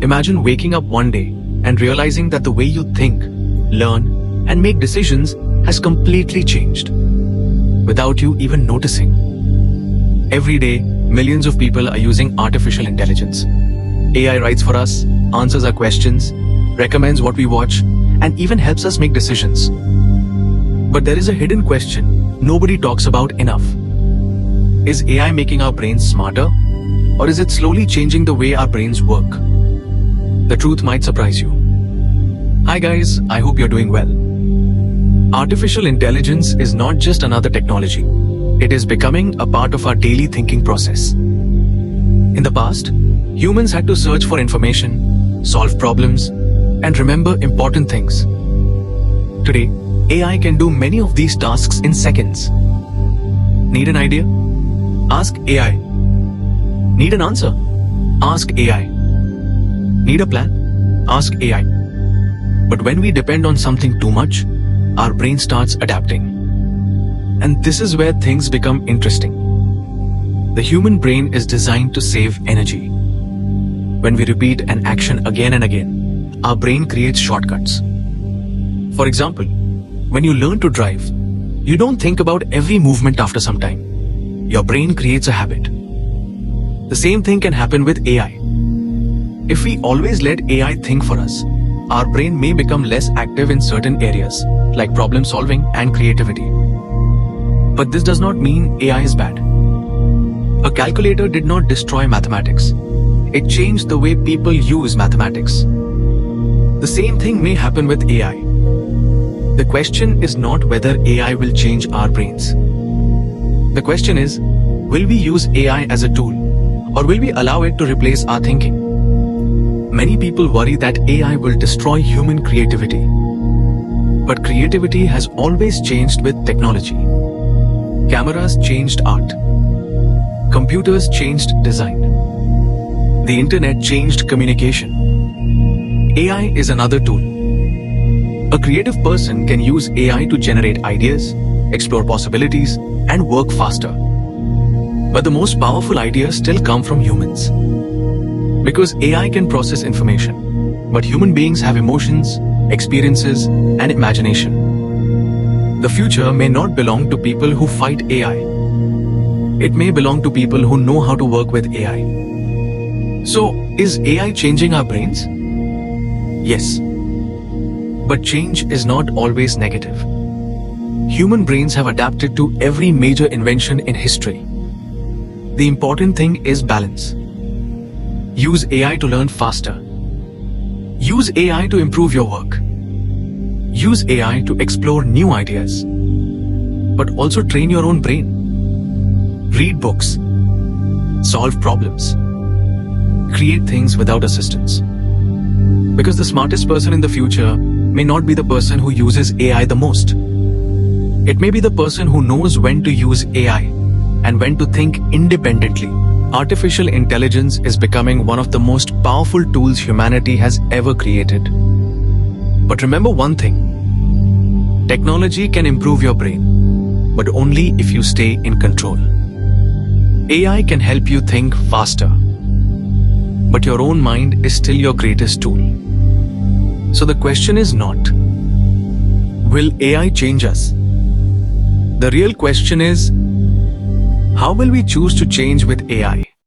Imagine waking up one day and realizing that the way you think, learn, and make decisions has completely changed without you even noticing. Every day, millions of people are using artificial intelligence. AI writes for us, answers our questions, recommends what we watch, and even helps us make decisions. But there is a hidden question nobody talks about enough. Is AI making our brains smarter? Or is it slowly changing the way our brains work? The truth might surprise you. Hi guys, I hope you're doing well. Artificial intelligence is not just another technology. It is becoming a part of our daily thinking process. In the past, humans had to search for information, solve problems, and remember important things. Today, AI can do many of these tasks in seconds. Need an idea? Ask AI. Need an answer? Ask AI. Need a plan? Ask AI. But when we depend on something too much, our brain starts adapting. And this is where things become interesting. The human brain is designed to save energy. When we repeat an action again and again, our brain creates shortcuts. For example, when you learn to drive, you don't think about every movement after some time. Your brain creates a habit. The same thing can happen with AI. If we always let AI think for us, our brain may become less active in certain areas, like problem solving and creativity. But this does not mean AI is bad. A calculator did not destroy mathematics. It changed the way people use mathematics. The same thing may happen with AI. The question is not whether AI will change our brains. The question is, will we use AI as a tool, or will we allow it to replace our thinking? Many people worry that AI will destroy human creativity. But creativity has always changed with technology. Cameras changed art. Computers changed design. The internet changed communication. AI is another tool. A creative person can use AI to generate ideas, explore possibilities, and work faster. But the most powerful ideas still come from humans. Because AI can process information, but human beings have emotions, experiences, and imagination. The future may not belong to people who fight AI. It may belong to people who know how to work with AI. So, is AI changing our brains? Yes. But change is not always negative. Human brains have adapted to every major invention in history. The important thing is balance. Use AI to learn faster. Use AI to improve your work. Use AI to explore new ideas. But also train your own brain. Read books. Solve problems. Create things without assistance. Because the smartest person in the future may not be the person who uses AI the most. It may be the person who knows when to use AI and when to think independently. Artificial intelligence is becoming one of the most powerful tools humanity has ever created. But remember one thing. Technology can improve your brain, but only if you stay in control. AI can help you think faster, but your own mind is still your greatest tool. So the question is not, will AI change us? The real question is, how will we choose to change with AI?